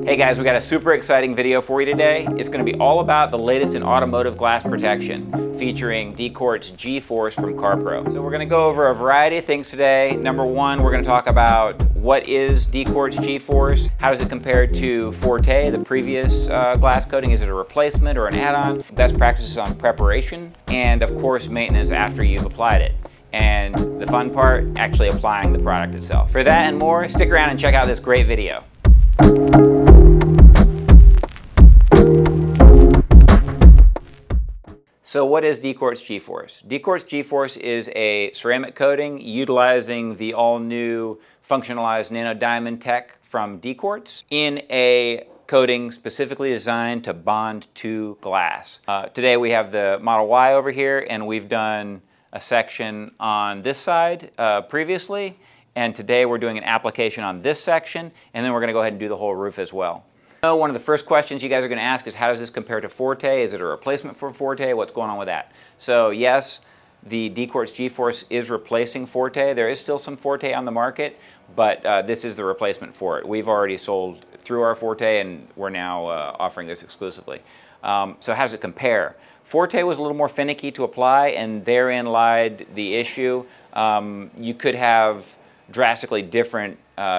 Hey guys, we got a super exciting video for you today. It's going to be all about the latest in automotive glass protection, featuring DQUARTZ GForce from CARPRO. So we're going to go over a variety of things today. Number one, we're going to talk about what is DQUARTZ GForce, how does it compare to Forte, the previous glass coating, is it a replacement or an add-on, best practices on preparation, and of course maintenance after you've applied it. And the fun part, actually applying the product itself. For that and more, stick around and check out this great video. So what is DQUARTZ GForce? DQUARTZ GForce is a ceramic coating utilizing the all-new functionalized nano diamond tech from DQUARTZ in a coating specifically designed to bond to glass. Today we have the Model Y over here, and we've done a section on this side previously, and today we're doing an application on this section, and then we're going to go ahead and do the whole roof as well. One of the first questions you guys are going to ask is, how does this compare to Forte? Is it a replacement for Forte? What's going on with that? So yes, the DQUARTZ GForce is replacing Forte. There is still some Forte on the market, but this is the replacement for it. We've already sold through our Forte, and we're now offering this exclusively. So how does it compare? Forte was a little more finicky to apply, and therein lied the issue. You could have drastically different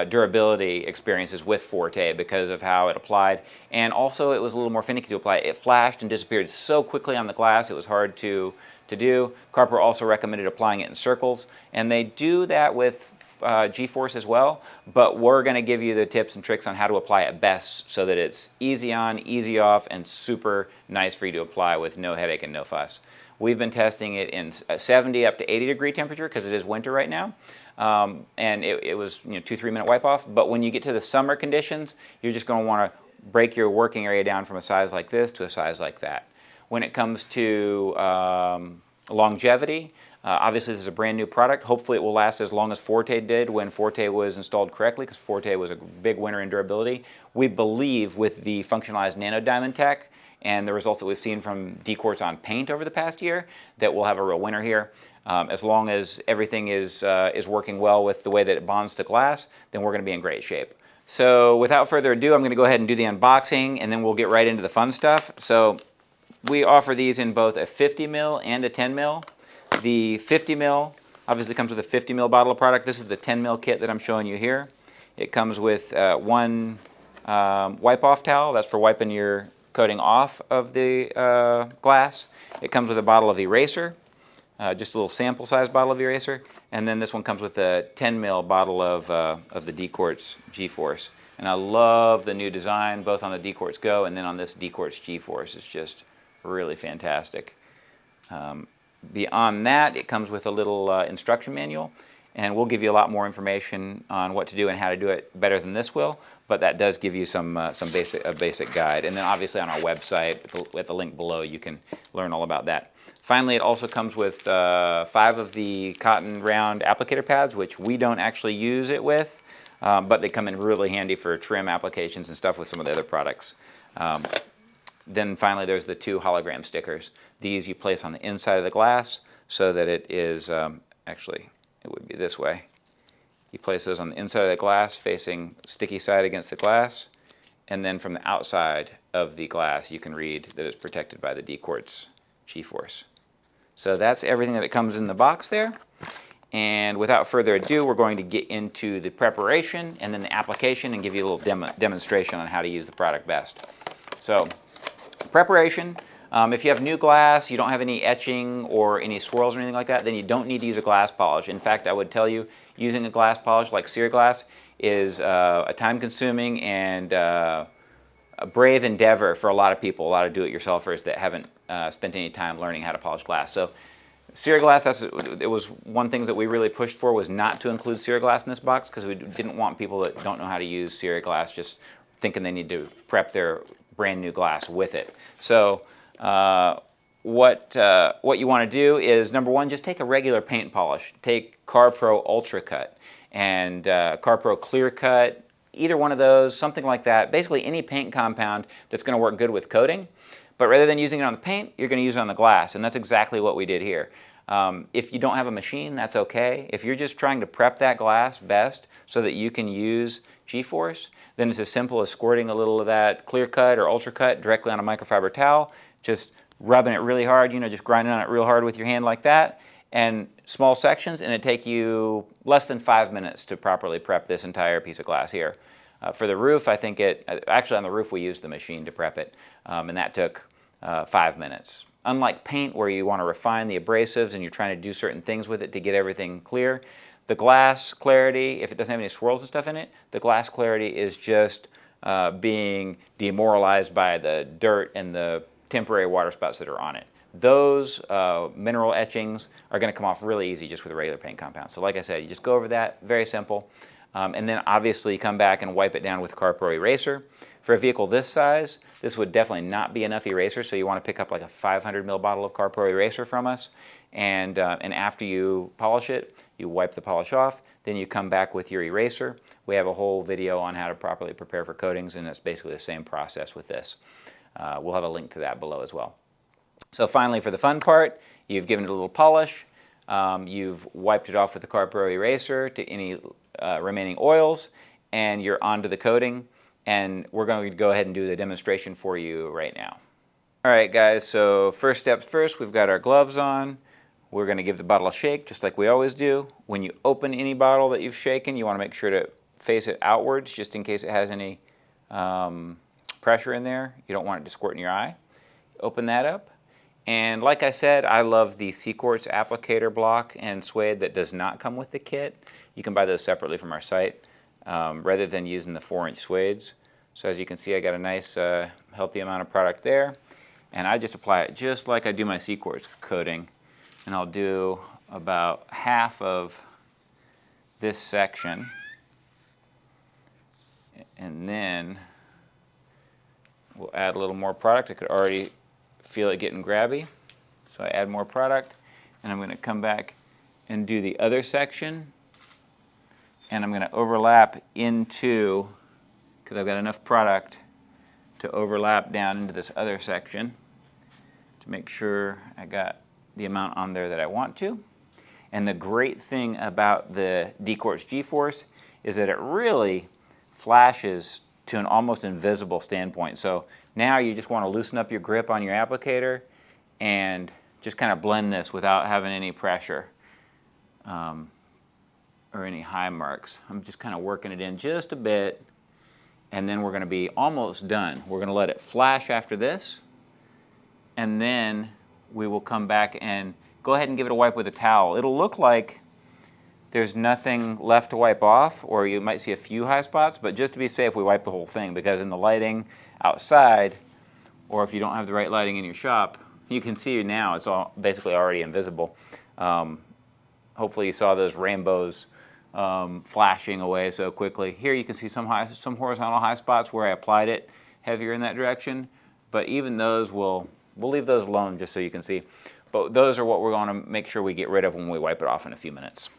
durability experiences with Forte because of how it applied, and also it was a little more finicky to apply. It flashed and disappeared so quickly on the glass, it was hard to do. CARPRO also recommended applying it in circles, and they do that with GForce as well, but we're going to give you the tips and tricks on how to apply it best so that it's easy on, easy off, and super nice for you to apply with no headache and no fuss. We've been testing it in 70 up to 80 degree temperature because it is winter right now. And it was 2-3 minute wipe off, but when you get to the summer conditions, you're just going to want to break your working area down from a size like this to a size like that. When it comes to longevity, obviously this is a brand new product. Hopefully it will last as long as Forte did when Forte was installed correctly, because Forte was a big winner in durability. We believe with the functionalized nano diamond tech and the results that we've seen from DQUARTZ on paint over the past year, that we'll have a real winner here. As long as everything is working well with the way that it bonds to glass, then we're going to be in great shape. So without further ado, I'm going to go ahead and do the unboxing, and then we'll get right into the fun stuff. So we offer these in both a 50 ml and a 10 ml. The 50 ml obviously comes with a 50 ml bottle of product. This is the 10 ml kit that I'm showing you here. It comes with one wipe-off towel. That's for wiping your coating off of the glass. It comes with a bottle of eraser. Just a little sample size bottle of eraser, and then this one comes with a 10 ml bottle of the DQUARTZ GForce. And I love the new design, both on the DQUARTZ GO and then on this DQUARTZ GForce. It's just really fantastic. Beyond that, it comes with a little instruction manual, and we'll give you a lot more information on what to do and how to do it better than this will, but that does give you a basic guide. And then obviously on our website, at the link below, you can learn all about that. Finally, it also comes with 5 of the cotton round applicator pads, which we don't actually use it with, but they come in really handy for trim applications and stuff with some of the other products. Then finally, there's the 2 hologram stickers. These you place on the inside of the glass so that it is, actually, it would be this way. You place those on the inside of the glass, facing sticky side against the glass, and then from the outside of the glass, you can read that it's protected by the DQUARTZ GForce. So that's everything that comes in the box there. And without further ado, we're going to get into the preparation and then the application and give you a little demonstration on how to use the product best. So preparation, if you have new glass, you don't have any etching or any swirls or anything like that, then you don't need to use a glass polish. In fact, I would tell you, using a glass polish like Cera Glass is a time-consuming and a brave endeavor for a lot of people, a lot of do-it-yourselfers that haven't spent any time learning how to polish glass. So Cera Glass, it was one thing that we really pushed for, was not to include Cera Glass in this box, because we didn't want people that don't know how to use Cera Glass just thinking they need to prep their brand new glass with it. So what you want to do is, number one, just take a regular paint polish. Take CARPRO Ultra Cut and CARPRO Clear Cut, either one of those, something like that. Basically any paint compound that's going to work good with coating. But rather than using it on the paint, you're going to use it on the glass, and that's exactly what we did here. If you don't have a machine, that's okay. If you're just trying to prep that glass best so that you can use GForce, then it's as simple as squirting a little of that clear cut or ultra cut directly on a microfiber towel, just rubbing it really hard, you know, just grinding on it real hard with your hand like that, and small sections, and it'd take you less than 5 minutes to properly prep this entire piece of glass here. For the roof, I think actually on the roof we used the machine to prep it, and that took 5 minutes. Unlike paint, where you want to refine the abrasives and you're trying to do certain things with it to get everything clear, the glass clarity, if it doesn't have any swirls and stuff in it, the glass clarity is just being demoralized by the dirt and the temporary water spots that are on it. Those mineral etchings are going to come off really easy just with a regular paint compound. So like I said, you just go over that, very simple. And then obviously come back and wipe it down with CARPRO eraser. For a vehicle this size, this would definitely not be enough eraser, so you want to pick up like a 500 ml bottle of CARPRO eraser from us. And after you polish it, you wipe the polish off, then you come back with your eraser. We have a whole video on how to properly prepare for coatings, and it's basically the same process with this. We'll have a link to that below as well. So finally, for the fun part, you've given it a little polish. You've wiped it off with the CARPRO eraser to any remaining oils, and you're onto the coating. And we're going to go ahead and do the demonstration for you right now. All right, guys, so first steps first, we've got our gloves on. We're going to give the bottle a shake, just like we always do. When you open any bottle that you've shaken, you want to make sure to face it outwards, just in case it has any pressure in there. You don't want it to squirt in your eye. Open that up. And like I said, I love the CQuartz applicator block and suede that does not come with the kit. You can buy those separately from our site, rather than using the 4-inch suedes. So as you can see, I got a nice healthy amount of product there. And I just apply it just like I do my CQuartz coating. And I'll do about half of this section. And then we'll add a little more product. I could already feel it getting grabby. So I add more product. And I'm going to come back and do the other section. And I'm going to overlap into, because I've got enough product to overlap down into this other section to make sure I got the amount on there that I want to. And the great thing about the DQUARTZ GForce is that it really flashes to an almost invisible standpoint. So now you just want to loosen up your grip on your applicator and just kind of blend this without having any pressure or any high marks. I'm just kind of working it in just a bit, and then we're going to be almost done. We're going to let it flash after this, and then we will come back and go ahead and give it a wipe with a towel. It'll look like there's nothing left to wipe off, or you might see a few high spots, but just to be safe, we wipe the whole thing, because in the lighting outside, or if you don't have the right lighting in your shop, you can see now it's all basically already invisible. Hopefully you saw those rainbows flashing away so quickly. Here you can see some horizontal high spots where I applied it heavier in that direction, but even those we'll leave those alone just so you can see. But those are what we're going to make sure we get rid of when we wipe it off in a few minutes.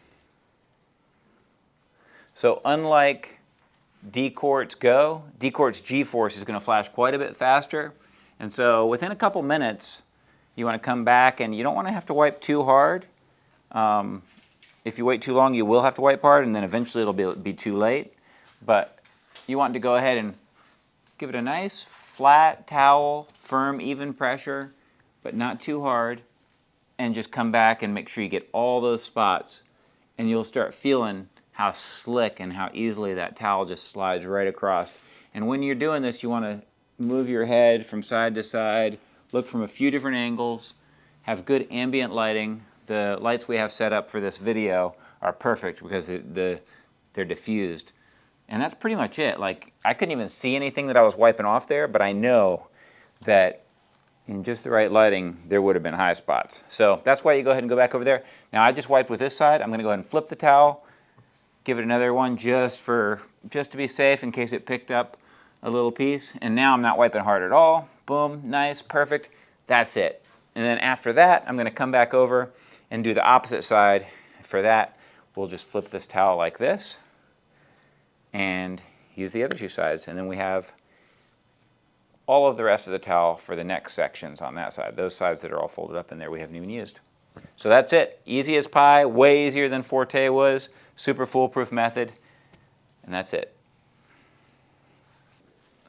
So unlike DQUARTZ GO, DQUARTZ GForce is going to flash quite a bit faster, and so within a couple minutes you want to come back, and you don't want to have to wipe too hard. If you wait too long, you will have to wipe hard, and then eventually it'll be too late. But you want to go ahead and give it a nice flat towel, firm, even pressure, but not too hard, and just come back and make sure you get all those spots, and you'll start feeling how slick and how easily that towel just slides right across. And when you're doing this, you want to move your head from side to side, look from a few different angles, have good ambient lighting. The lights we have set up for this video are perfect because they're diffused. And that's pretty much it. Like, I couldn't even see anything that I was wiping off there, but I know that in just the right lighting, there would have been high spots. So that's why you go ahead and go back over there. Now I just wiped with this side. I'm going to go ahead and flip the towel, give it another one just to be safe in case it picked up a little piece. And now I'm not wiping hard at all. Boom, nice, perfect. That's it. And then after that, I'm going to come back over and do the opposite side. For that, we'll just flip this towel like this and use the other two sides. And then we have all of the rest of the towel for the next sections on that side. Those sides that are all folded up in there we haven't even used. So that's it. Easy as pie, way easier than Forte was. Super foolproof method, and that's it.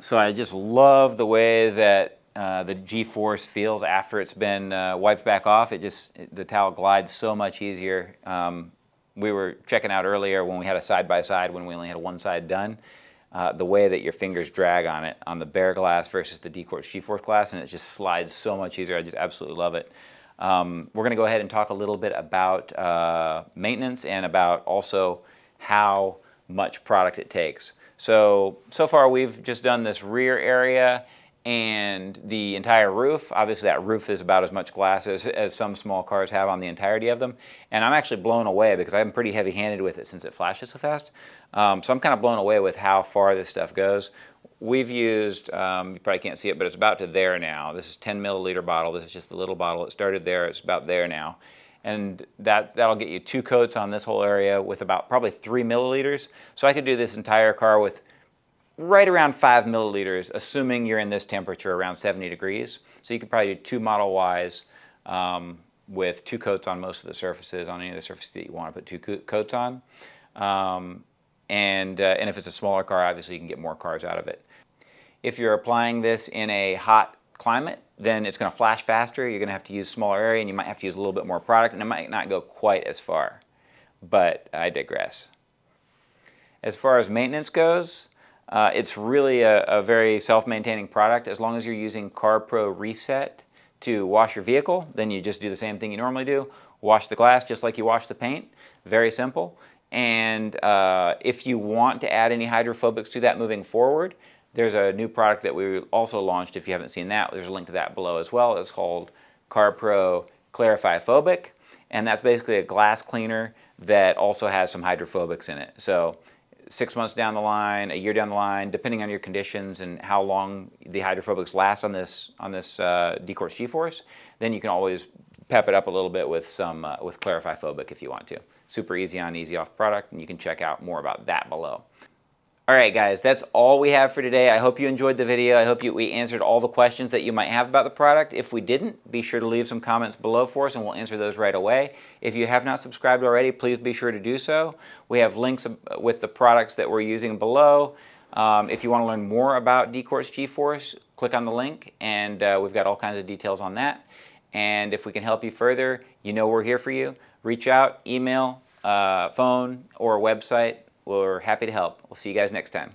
So I just love the way that the G-Force feels after it's been wiped back off. The towel glides so much easier. We were checking out earlier when we had a side-by-side when we only had one side done, the way that your fingers drag on it, on the bare glass versus the DQUARTZ GForce glass, and it just slides so much easier. I just absolutely love it. We're going to go ahead and talk a little bit about maintenance and about also how much product it takes. So far we've just done this rear area and the entire roof. Obviously that roof is about as much glass as some small cars have on the entirety of them. And I'm actually blown away because I'm pretty heavy-handed with it since it flashes so fast. So I'm kind of blown away with how far this stuff goes. We've used, you probably can't see it, but it's about to there now. This is 10 milliliter bottle. This is just the little bottle. It started there, it's about there now. And that'll get you 2 coats on this whole area with about probably 3 milliliters. So I could do this entire car with right around 5 milliliters, assuming you're in this temperature around 70 degrees. So you could probably do 2 Model Ys with 2 coats on most of the surfaces, on any of the surfaces that you want to put 2 coats on. And if it's a smaller car, obviously you can get more cars out of it. If you're applying this in a hot climate, then it's going to flash faster. You're going to have to use smaller area, and you might have to use a little bit more product, and it might not go quite as far. But I digress. As far as maintenance goes, it's really a very self-maintaining product. As long as you're using CARPRO Reset to wash your vehicle, then you just do the same thing you normally do. Wash the glass just like you wash the paint. Very simple. And if you want to add any hydrophobics to that moving forward, there's a new product that we also launched. If you haven't seen that, there's a link to that below as well. It's called CARPRO Clarify Phobic, and that's basically a glass cleaner that also has some hydrophobics in it. So 6 months down the line, a year down the line, depending on your conditions and how long the hydrophobics last on this DQUARTZ GForce, then you can always pep it up a little bit with some with Clarify Phobic if you want to. Super easy on, easy off product, and you can check out more about that below. All right, guys, that's all we have for today. I hope you enjoyed the video. I hope we answered all the questions that you might have about the product. If we didn't, be sure to leave some comments below for us, and we'll answer those right away. If you have not subscribed already, please be sure to do so. We have links with the products that we're using below. If you want to learn more about DQUARTZ GForce, click on the link, and we've got all kinds of details on that. And if we can help you further, you know we're here for you. Reach out, email, phone, or website. We're happy to help. We'll see you guys next time.